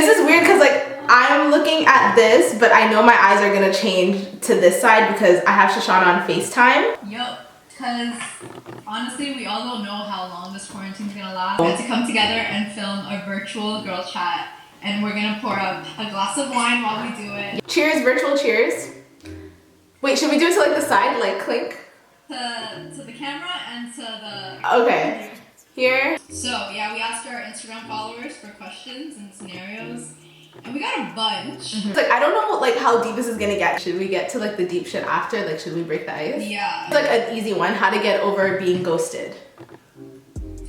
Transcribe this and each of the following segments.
This is weird because like I'm looking at this, but I know my eyes are gonna change to this side because I have Shoshana on Facetime. Yup, because honestly, we all don't know how long this quarantine's gonna last. We have to come together and film a virtual girl chat, and we're gonna pour up a glass of wine while we do it. Cheers, virtual cheers. Wait, should we do it to like the side, like clink? To the camera and to the... Okay. Here. So yeah, we asked our Instagram followers for questions and scenarios, and we got a bunch. It's like I don't know like how deep this is gonna get. Should we get to like the deep shit after? Like should we break the ice? Yeah. It's like an easy one. How to get over being ghosted.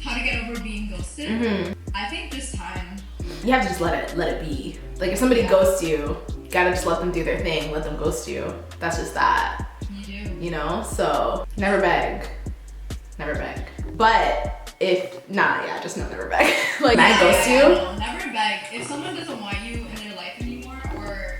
How to get over being ghosted? I think just time. You have to just let it be. Like if somebody ghosts you, you gotta just let them do their thing. Let them ghost you. That's just that. You do. You know? So never beg. Never beg. But if just never beg. Like I ghost you. No, never beg. If someone doesn't want you in their life anymore, or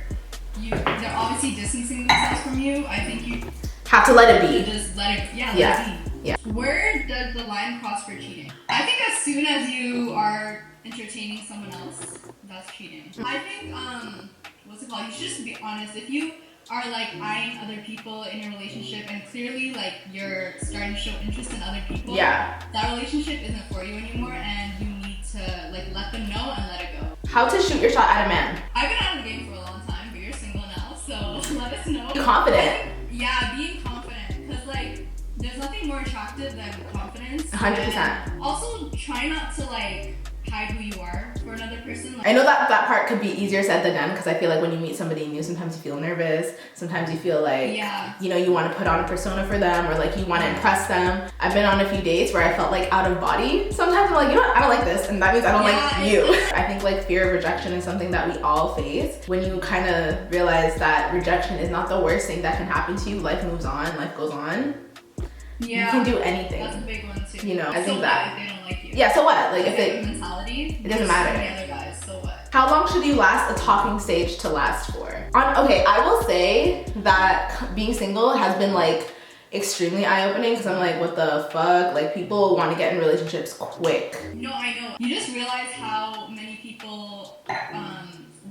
they're obviously distancing themselves from you, I think you have to let it be. Just let it, let it be. Yeah. Where does the line cross for cheating? I think as soon as you are entertaining someone else, that's cheating. I think what's it called? You should just be honest. If you are like eyeing other people in your relationship and clearly like you're starting to show interest in other people, that relationship isn't for you anymore, and you need to like let them know and let it go. How to shoot your shot at a man? I've been out of the game for a long time, but you're single now, so let us know. Be confident. Yeah, being confident, because like there's nothing more attractive than confidence. 100%. Also, try not to like hide who you are for another person. Like, I know that part could be easier said than done, because I feel like when you meet somebody new, sometimes you feel nervous, sometimes you feel like, you know, you want to put on a persona for them, or like you want to impress them. I've been on a few dates where I felt like out of body. Sometimes I'm like, you know what, I don't like this, and that means I don't like you. I think like fear of rejection is something that we all face. When you kind of realize that rejection is not the worst thing that can happen to you, life moves on, life goes on. You can do anything. That's a big one too. You know, I think that. If they don't like you. Yeah, so what? Like if it mentality, it doesn't matter. So many other guys, so what? How long should you last a talking stage to last for? Okay, I will say that being single has been like extremely eye-opening, because I'm like, what the fuck? Like people want to get in relationships quick. No, I know. You just realize how many people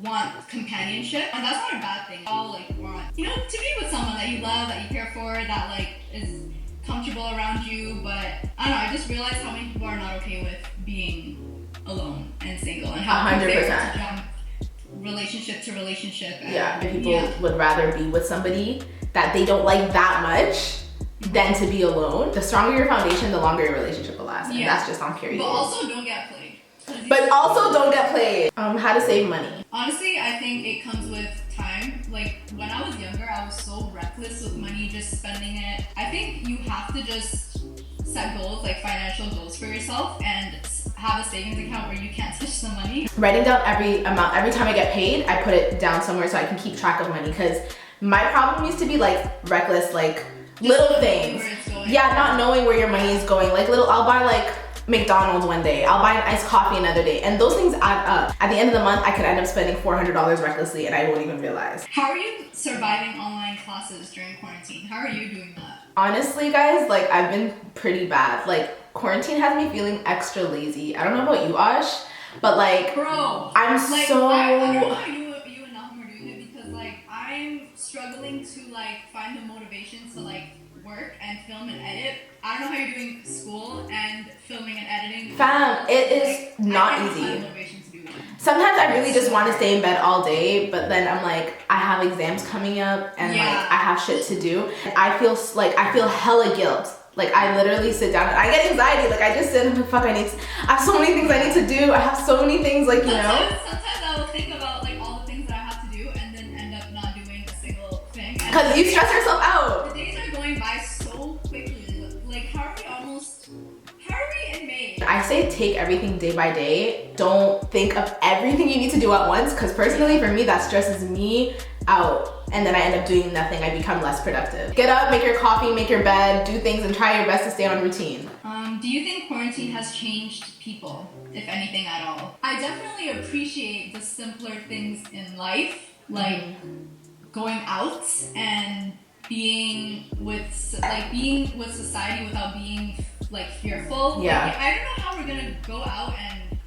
want companionship, and that's not a bad thing. All like want, you know, to be with someone that you love, that you care for, that like is comfortable around you. But I don't know, I just realized how many people are not okay with being alone and single, and how 100% jump relationship to relationship. And, people would rather be with somebody that they don't like that much than to be alone. The stronger your foundation, the longer your relationship will last. And that's just on period. But also don't get played. How to save money. Honestly, I think it comes with time. Like when I was younger, I was so reckless with money, just spending it. I think you have to just set goals, like financial goals for yourself, and have a savings account where you can't touch the money. Writing down every amount, every time I get paid, I put it down somewhere so I can keep track of money, because my problem used to be like reckless, like little things. Not knowing where your money is going. Like I'll buy like McDonald's one day, I'll buy an iced coffee another day, and those things add up. At the end of the month, I could end up spending $400 recklessly and I won't even realize. How are you surviving online classes during quarantine? How are you doing that? Honestly, guys, like I've been pretty bad. Like quarantine has me feeling extra lazy. I don't know about you, Oshs, but like, bro, I'm like, so... I don't know how you and Malcolm are doing it, because like I'm struggling to like find the motivation to like work and film and edit. I don't know how you're doing school and filming and editing. Fam, it is not easy. Sometimes I really just want to stay in bed all day, but then I'm like, I have exams coming up and like I have shit to do. I feel hella guilt. Like I literally sit down and I get anxiety. Like I just sit and I'm like, fuck, I have so many things I need to do. I have so many things, like, you know. Sometimes I will think about like all the things that I have to do and then end up not doing a single thing. Because you stress yourself out. The days are going by so quickly. Like how are we in May? I say take everything day by day. Don't think of everything you need to do at once, because personally for me that stresses me out, and then I end up doing nothing. I become less productive. Get up, make your coffee, make your bed, do things, and try your best to stay on routine. Do you think quarantine has changed people, if anything at all? I definitely appreciate the simpler things in life, like going out and being with society without being like fearful. Yeah. Like, I don't know how we're gonna go out and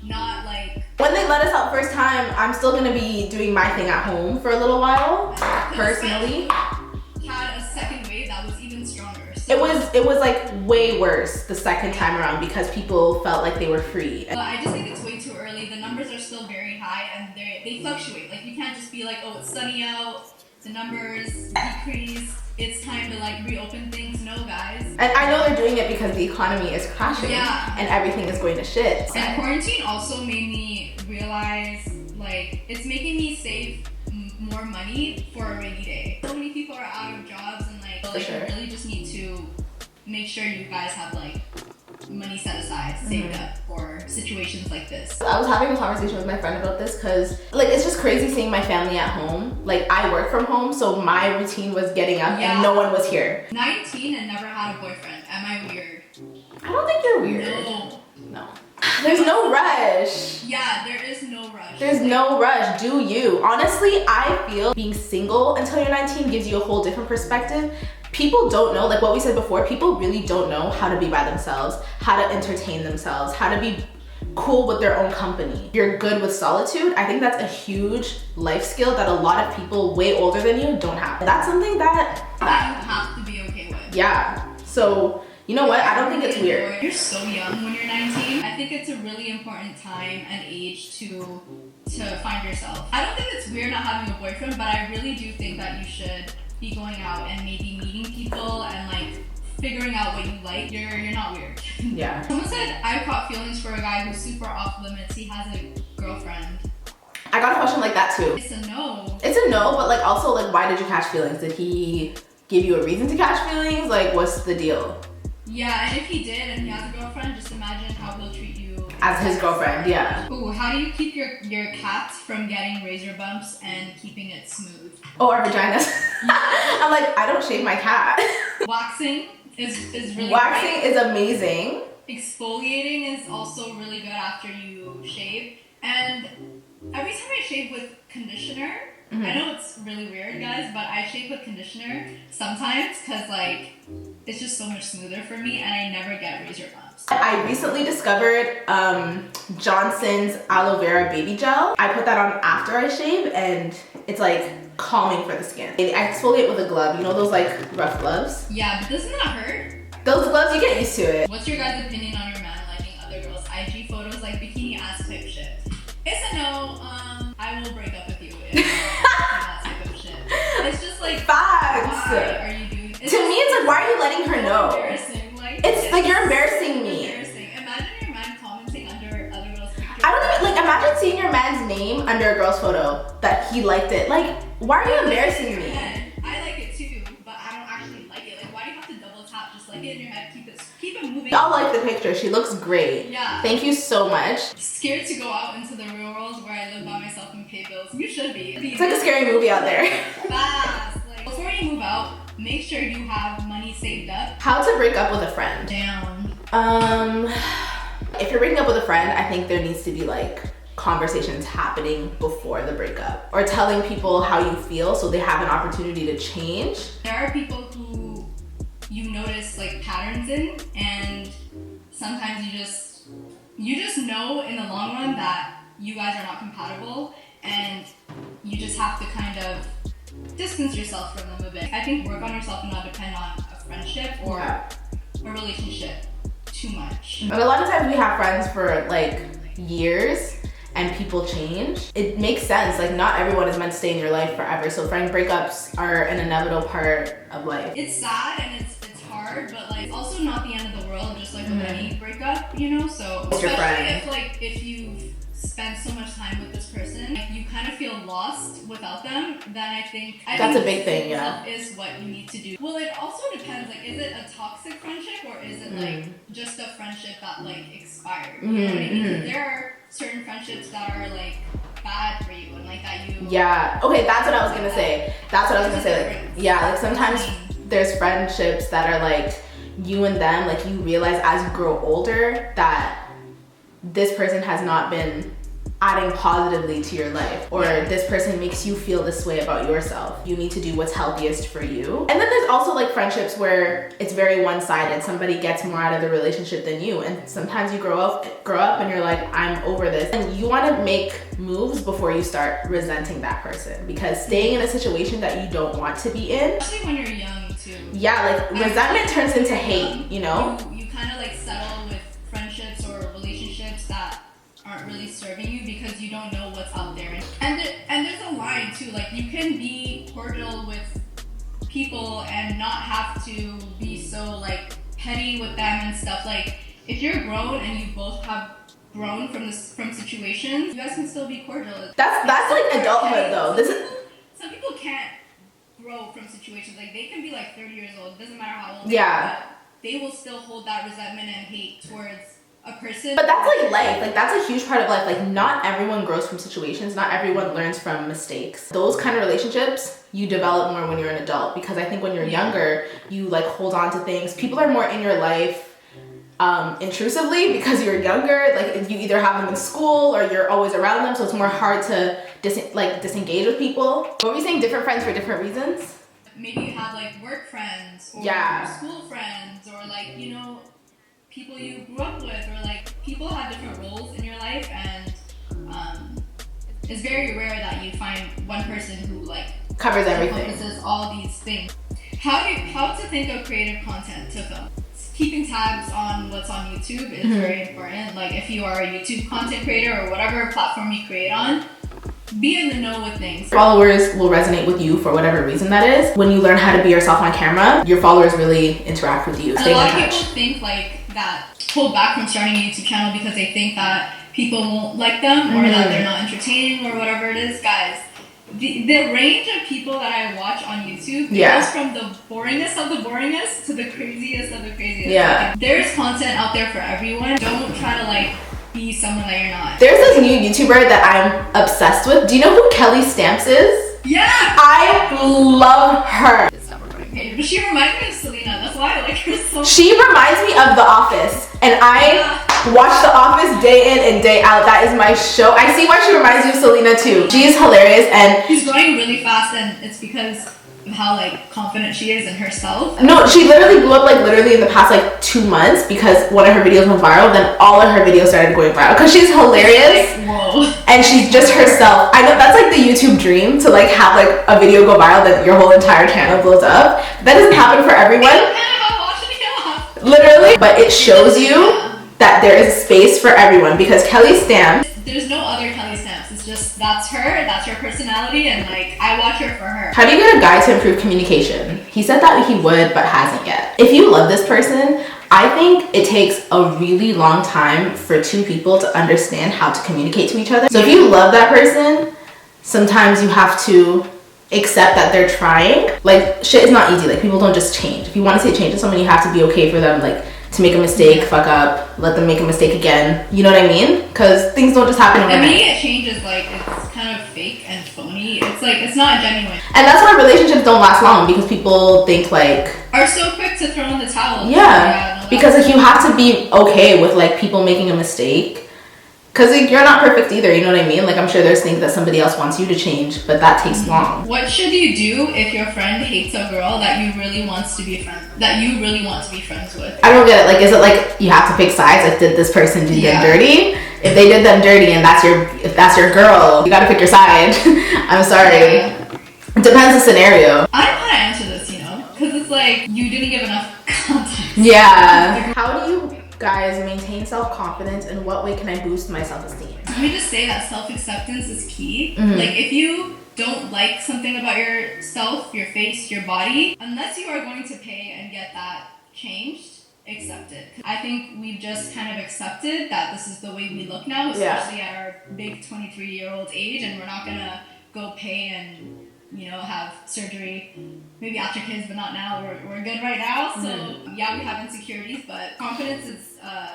not like... When the they let us out first time, I'm still gonna be doing my thing at home for a little while, personally. Had a second wave that was even stronger. So It was like way worse the second time around because people felt like they were free. But I just think it's way too early. The numbers are still very high and they fluctuate. Like you can't just be like, oh, it's sunny out, the numbers decrease, it's time to like reopen things. No, guys. And I know they're doing it because the economy is crashing and everything is going to shit. And quarantine also made me realize like it's making me save more money for a rainy day. So many people are out of jobs and like you really just need to make sure you guys have like money set aside, saved up for situations like this. I was having a conversation with my friend about this because like it's just crazy seeing my family at home. Like I work from home, so my routine was getting up and no one was here. 19 and never had a boyfriend. Am I weird? I don't think you're weird. No. There's no rush. Yeah, there is no rush. There's no rush. Do you? Honestly, I feel being single until you're 19 gives you a whole different perspective. People don't know, like what we said before, people really don't know how to be by themselves, how to entertain themselves, how to be cool with their own company. You're good with solitude. I think that's a huge life skill that a lot of people way older than you don't have. That's something that you have to be okay with. Yeah. So, you know what? I don't think it's weird. You're so young when you're 19. I think it's a really important time and age to find yourself. I don't think it's weird not having a boyfriend, but I really do think that you should be going out and maybe meeting people and like figuring out what you like. You're not weird. Yeah. Someone said I caught feelings for a guy who's super off limits. He has a girlfriend. I got a question like that too. It's a no. It's a no, but like also like why did you catch feelings? Did he give you a reason to catch feelings? Like what's the deal? Yeah, and if he did and he has a girlfriend, just imagine how he'll treat you as his girlfriend. Yeah. Ooh, how do you keep your cat from getting razor bumps and keeping it smooth? Oh, our vaginas. I'm like, I don't shave my cat. Waxing is really Waxing great. is amazing. Exfoliating is also really good after you shave. And every time I shave with conditioner, I know it's really weird, guys, but I shave with conditioner sometimes because like it's just so much smoother for me and I never get razor bumps. I recently discovered Johnson's Aloe Vera baby gel. I put that on after I shave and it's like calming for the skin. I exfoliate with a glove, you know those like rough gloves? Yeah, but doesn't that hurt? Those gloves, you get used to it. What's your guys' opinion on your man liking other girls' IG photos, like bikini ass type shit? It's a no. I will break up with you if you do that type of shit. It's just like facts. Why are you doing? To me, it's like why are you letting her know? Embarrassing. Like it's like you're embarrassing me. Embarrassing. Imagine your man commenting under other girls' pictures. I don't even like imagine seeing your man's name under a girl's photo that he liked it. Like, why are you embarrassing me? I like it too, but I don't actually like it. Like, why do you have to double tap? Just like it in your head. Keep it moving. Y'all like the picture. She looks great. Yeah. Thank you so much. Scared to go out into the real world where I live by myself and pay bills. You should be. It's like a scary movie out there. Fast. Like, before you move out, make sure you have money saved up. How to break up with a friend? Down. If you're breaking up with a friend, I think there needs to be like conversations happening before the breakup or telling people how you feel so they have an opportunity to change. There are people who you notice like patterns in, and sometimes you just know in the long run that you guys are not compatible, and you just have to kind of distance yourself from them a bit. I think work on yourself and not depend on a friendship or a relationship too much. But a lot of times we have friends for like years and people change. It makes sense, like not everyone is meant to stay in your life forever, so friend breakups are an inevitable part of life. It's sad and it's hard, but like it's also not the end of the world, just like with any breakup, you know? So especially if you've spent so much time with this person, like you kind of feel lost without them, then I think that's a big thing, yeah. Is what you need to do. Well, it also depends, like is it a toxic friendship or is it like just a friendship that like expired? You know what I mean? There are certain friendships that are like bad for you and like that you okay, that's what I was gonna say. Like, yeah, like sometimes there's friendships that are like you and them, like you realize as you grow older that this person has not been adding positively to your life, or this person makes you feel this way about yourself. You need to do what's healthiest for you. And then there's also like friendships where it's very one-sided. Somebody gets more out of the relationship than you, and sometimes you grow up and you're like, I'm over this. And you want to make moves before you start resenting that person, because staying in a situation that you don't want to be in, especially when you're young too. Yeah, like resentment turns into hate, you know? You kind of like settle with friendships or relationships that aren't really serving you because you don't know what's out there. And there's a line too, like you can be cordial with people and not have to be so like petty with them and stuff. Like if you're grown and you both have grown from situations, you guys can still be cordial. That's like adulthood though. Some people can't grow from situations. Like they can be like 30 years old, it doesn't matter how old they are, but they will still hold that resentment and hate towards a person. But that's like life. Like that's a huge part of life. Like not everyone grows from situations. Not everyone learns from mistakes. Those kind of relationships you develop more when you're an adult, because I think when you're younger, you like hold on to things. People are more in your life intrusively because you're younger. Like you either have them in school or you're always around them, so it's more hard to disengage with people. What were you saying? Different friends for different reasons? Maybe you have like work friends or school friends, or like, you know, people you grew up with, or like people have different roles in your life, and it's very rare that you find one person who like covers everything, encompasses all these things. How to think of creative content to film. Keeping tabs on what's on YouTube is very important. Like if you are a YouTube content creator or whatever platform you create on, be in the know with things. Followers will resonate with you for whatever reason that is. When you learn how to be yourself on camera, your followers really interact with you. And a lot of people think like that, hold back from starting a YouTube channel because they think that people won't like them or that they're not entertaining or whatever it is. Guys, the range of people that I watch on YouTube goes from the boringest of the boringest to the craziest of the craziest. Yeah. Like, there's content out there for everyone. Don't try to like be someone that you're not. There's this new YouTuber that I'm obsessed with. Do you know who Kelly Stamps is? Yeah! I love her. Okay, but she reminds me of Selena. That's why I like her so much. She reminds me of The Office. And I watch The Office day in and day out. That is my show. I see why she reminds me of Selena too. She's hilarious, and she's growing really fast, and it's because of how like confident she is in herself. No, she literally blew up like literally in the past like 2 months because one of her videos went viral. Then all of her videos started going viral because she's hilarious. Like, whoa. And she's just herself. I know that's like the YouTube dream, to like have like a video go viral that your whole entire channel blows up. That doesn't happen for everyone. Literally, but it shows you that there is space for everyone, because Kelly Stamps, there's no other Kelly Stamps. It's just that's her personality, and like I watch her for her. How do you get a guy to improve communication? He said that he would, but hasn't yet. If you love this person, I think it takes a really long time for two people to understand how to communicate to each other. So if you love that person, sometimes you have to accept that they're trying. Like shit is not easy. Like people don't just change. If you want to say change to someone, you have to be okay for them like to make a mistake, fuck up, let them make a mistake again. You know what I mean? Because things don't just happen overnight. Immediate change is like, it's kind of fake and phony. It's like, it's not genuine. And that's why relationships don't last long, because people think like, are so quick to throw in the towel. Yeah, because like you have to be okay with like people making a mistake. Because like, you're not perfect either, you know what I mean? Like I'm sure there's things that somebody else wants you to change, but that takes long. What should you do if your friend hates a girl that you really want to be friends with? I don't get it. Like, is it like you have to pick sides? Like, did this person do them dirty? If they did them dirty and if that's your girl, you gotta pick your side. I'm sorry. Yeah. It depends the scenario. I don't know how to answer this, you know? Because it's like, you didn't give enough context. Yeah. How do you guys maintain self-confidence, and what way can I boost my self-esteem? Let me just say that self-acceptance is key. Like if you don't like something about yourself, your face, your body, unless you are going to pay and get that changed, accept it. I think we've just kind of accepted that this is the way we look now, especially at our big 23-year-old age, and we're not gonna go pay and, you know, have surgery maybe after kids, but not now. We're good right now. So yeah, we have insecurities, but confidence is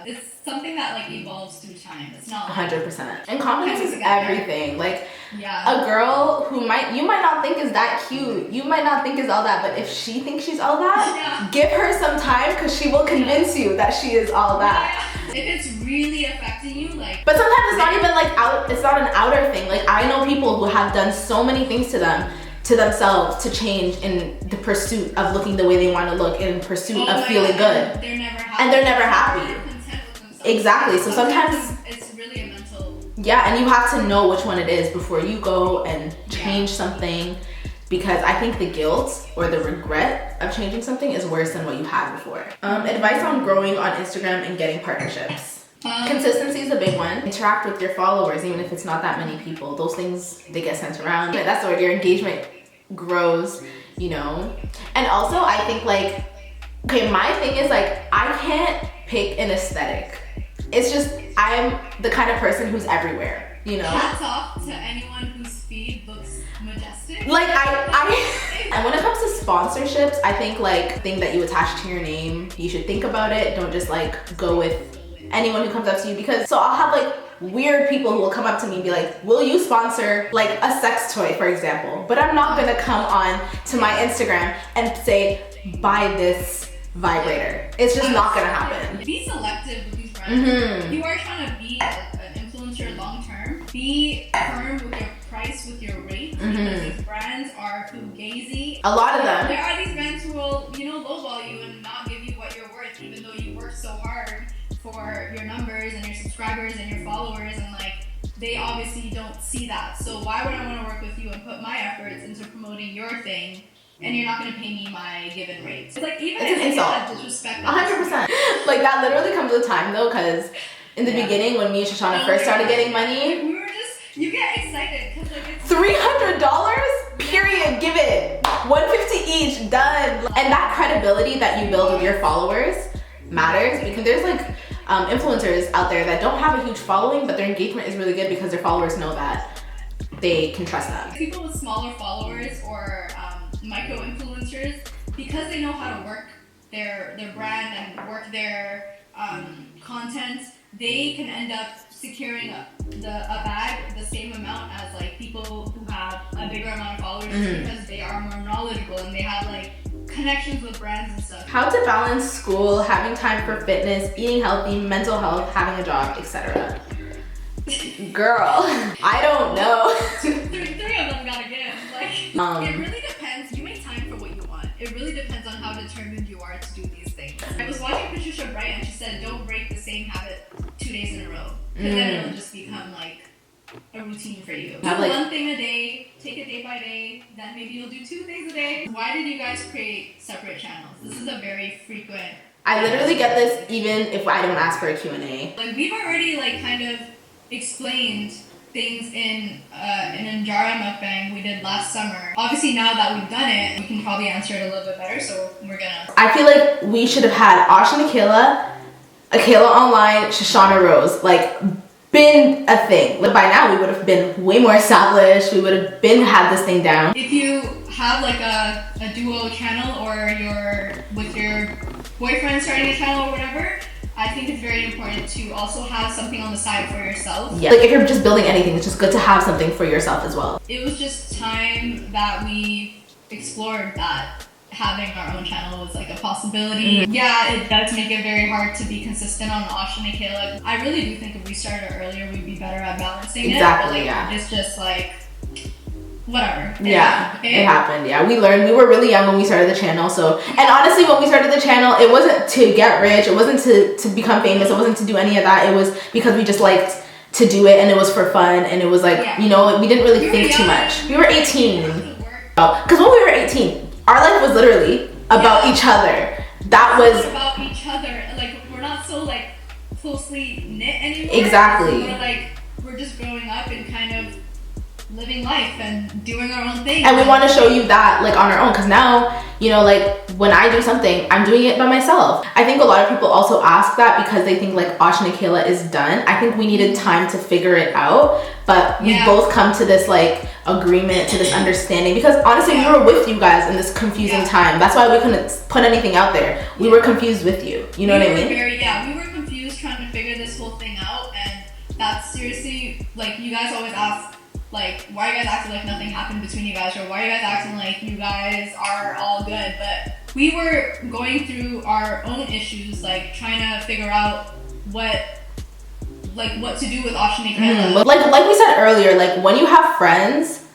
it's something that like evolves through time. It's not like 100%. And confidence is everything. Like a girl who you might not think is that cute, you might not think is all that, but if she thinks she's all that, give her some time, because she will convince you that she is all that. If it's really affecting you, like. But sometimes it's not even like it's not an outer thing. Like I know people who have done so many things to themselves to change in the pursuit of looking the way they want to look, in pursuit of feeling good. They're never happy. Exactly. So sometimes it's really a mental. Yeah, and you have to know which one it is before you go and change something, because I think the guilt or the regret of changing something is worse than what you had before. Advice on growing on Instagram and getting partnerships. Consistency is a big one. Interact with your followers, even if it's not that many people. Those things, they get sent around. That's where your engagement grows, you know? And also, I think like, okay, my thing is like, I can't pick an aesthetic. It's just, I'm the kind of person who's everywhere, you know? Hats off to anyone whose feed looks majestic. Like and when it comes to sponsorships, I think like thing that you attach to your name, you should think about it. Don't just like go with anyone who comes up to you, because so I'll have like weird people who will come up to me and be like, will you sponsor like a sex toy, for example? But I'm not gonna come on to my Instagram and say, buy this vibrator. It's just not gonna happen. Be selective with these brands. You are trying to be an influencer long term. Be firm with your price, with your rate, because these brands are fugazi. A lot of them. There are these brands who will, you know, lowball you and not give you what you're worth, even though you work so hard for your numbers and your subscribers and your followers, and like they obviously don't see that. So why would I want to work with you and put my efforts into promoting your thing, and you're not going to pay me my given rates? It's like, even it's an insult. Disrespect. 100%. Like that literally comes with time though, because in the beginning when me and Shoshana first started getting money, we were just, you get excited because like it's $300, period, give it. $150 each, done. And that credibility that you build with your followers matters, because there's like influencers out there that don't have a huge following, but their engagement is really good because their followers know that they can trust them. People with smaller followers or micro influencers, because they know how to work their brand and work their content, they can end up securing a bag the same amount as like people who have a bigger amount of followers, because they are more knowledgeable and they have like connections with brands and stuff. How to balance school, having time for fitness, eating healthy, mental health, having a job, etc. Girl, I don't know. three of them gotta give. Like, it really depends. You make time for what you want. It really depends on how determined you are to do these things. I was watching Patricia Bright and she said, don't break the same habit 2 days in a row, because then it'll just become like a routine for you. Do one thing a day, take it day by day, then maybe you'll do 2 things a day. Why did you guys create separate channels? This is a very frequent. I literally get this even if I don't ask for a Q&A. Like, we've already like kind of explained things in an Anjara mukbang we did last summer. Obviously now that we've done it, we can probably answer it a little bit better, so we're gonna. I feel like we should have had Oshs and Akela online, Shoshana Rose, like been a thing. Like, by now we would have been way more established. We would have had this thing down. If you have like a duo channel, or you're with your boyfriend starting a channel or whatever, I think it's very important to also have something on the side for yourself. Yeah. Like if you're just building anything, it's just good to have something for yourself as well. It was just time that we explored that having our own channel was like a possibility. Yeah, it does make it very hard to be consistent on Oshs and Akela. I really do think if we started earlier, we'd be better at balancing it. But like, it's just like, whatever. It happened. Yeah, we learned. We were really young when we started the channel. So, and honestly, when we started the channel, it wasn't to get rich. It wasn't to become famous. It wasn't to do any of that. It was because we just liked to do it, and it was for fun. And it was like, you know, we didn't really think too much. We were 18. Because when we were 18, our life was literally about each other. That was about each other. Like, we're not so like closely knit anymore. Exactly. We're just growing up and kind of living life and doing our own thing. And we want to show you that like on our own, because now, you know, like when I do something, I'm doing it by myself. I think a lot of people also ask that because they think like Oshs and Akela is done. I think we needed time to figure it out, but we both come to this like agreement, to this understanding, because honestly we were with you guys in this confusing time. That's why we couldn't put anything out there. We were confused with you. You know what I mean? We were confused trying to figure this whole thing out, and that's seriously, like, you guys always ask, like, why are you guys acting like nothing happened between you guys, or why are you guys acting like you guys are all good? But we were going through our own issues, like trying to figure out what to do with Oshs and Akela. Like we said earlier, like when you have friends,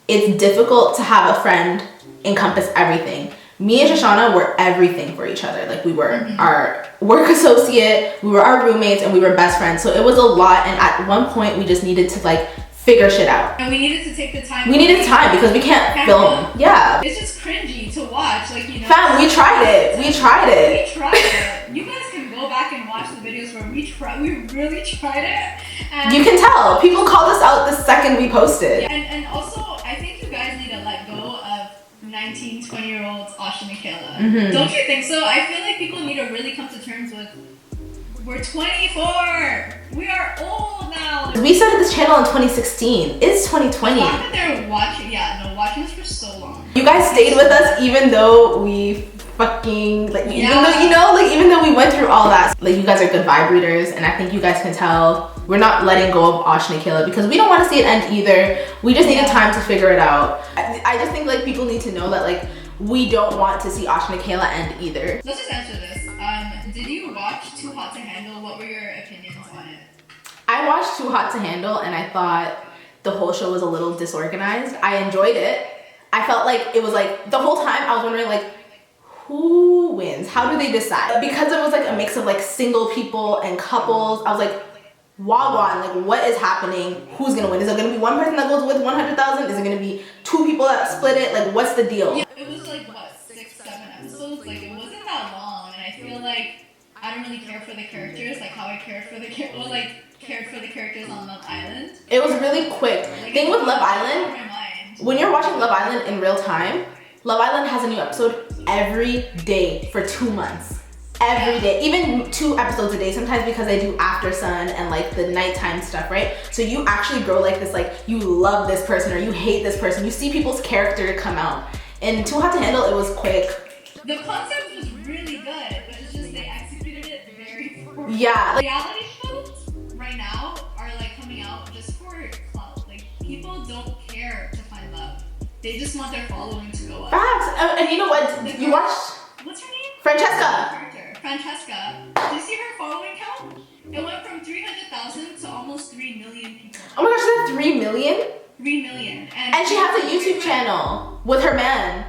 it's difficult to have a friend encompass everything. Me and Shoshana were everything for each other. Like we were our work associate, we were our roommates, and we were best friends. So it was a lot, and at one point we just needed to like figure shit out. And we needed to take the time. We needed time because we can't film. Yeah. It's just cringy to watch. Like, you know. Fam, we tried it. We tried it. You guys can go back and watch the videos where we really tried it. And you can tell. People called us out the second we posted. Yeah, and also, I think you guys need to let go of 19, 20-year-olds Oshs and Akela. Don't you think so? I feel like people need to really come to terms with, we're 24. We are old now. We started this channel in 2016. It's 2020. The fact that they're watching us for so long. You guys stayed with us even though we fucking even though we went through all that. Like, you guys are good vibe readers, and I think you guys can tell we're not letting go of Oshs and Akela because we don't want to see it end either. We just needed time to figure it out. I just think like people need to know that like we don't want to see Oshs and Akela end either. Let's just answer this. Did you watch Too Hot to Handle? What were your opinions on it? I watched Too Hot to Handle and I thought the whole show was a little disorganized. I enjoyed it. I felt like it was like the whole time I was wondering like, who wins? How do they decide? Because it was like a mix of like single people and couples. I was like, wagwan, like what is happening? Who's gonna win? Is it gonna be one person that goes with 100,000? Is it gonna be two people that split it? Like what's the deal? Yeah, it was like what, 6-7 episodes? Like it wasn't that long, and I feel like I don't really care for the characters like how I cared for the characters on Love Island. It was really quick. Like, thing with Love Island, when you're watching Love Island in real time, Love Island has a new episode every day for 2 months. Every day, even 2 episodes a day, sometimes because I do After Sun and like the nighttime stuff, right? So you actually grow like this, like you love this person or you hate this person. You see people's character come out. And Too Hot to Handle, it was quick. The concept was really good, but it's just they executed it very poorly. Yeah. Like, reality shows right now are like coming out just for clout. Like people don't care to find love. They just want their following to go up. Facts. And you know what? You watched? What's her name? Francesca. Francesca. Did you see her following count? It went from 300,000 to almost 3 million people. Oh my gosh, is that 3 million? 3 million. And she has a YouTube channel with her man.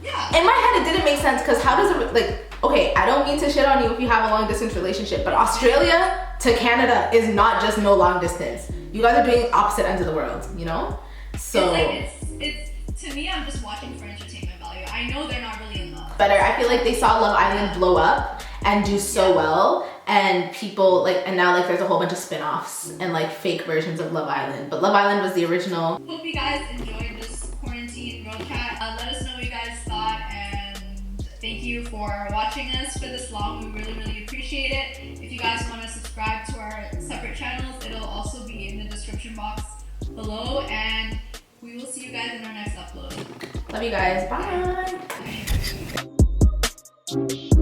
Yeah. In my head, it didn't make sense because how does it, like, okay, I don't mean to shit on you if you have a long distance relationship, but Australia to Canada is not just no long distance. You guys are doing opposite ends of the world, you know? So. It's to me, I'm just watching for entertainment value. I know they're not really in love. Better. I feel like they saw Love Island blow up and do so well, and people like, and now like there's a whole bunch of spin-offs and like fake versions of Love Island, but Love Island was the original. Hope you guys enjoyed this quarantine road chat. Let us know what you guys thought, and thank you for watching us for this long. We really appreciate it. If you guys want to subscribe to our separate channels, it'll also be in the description box below, and we will see you guys in our next upload. Love you guys. Bye. Bye.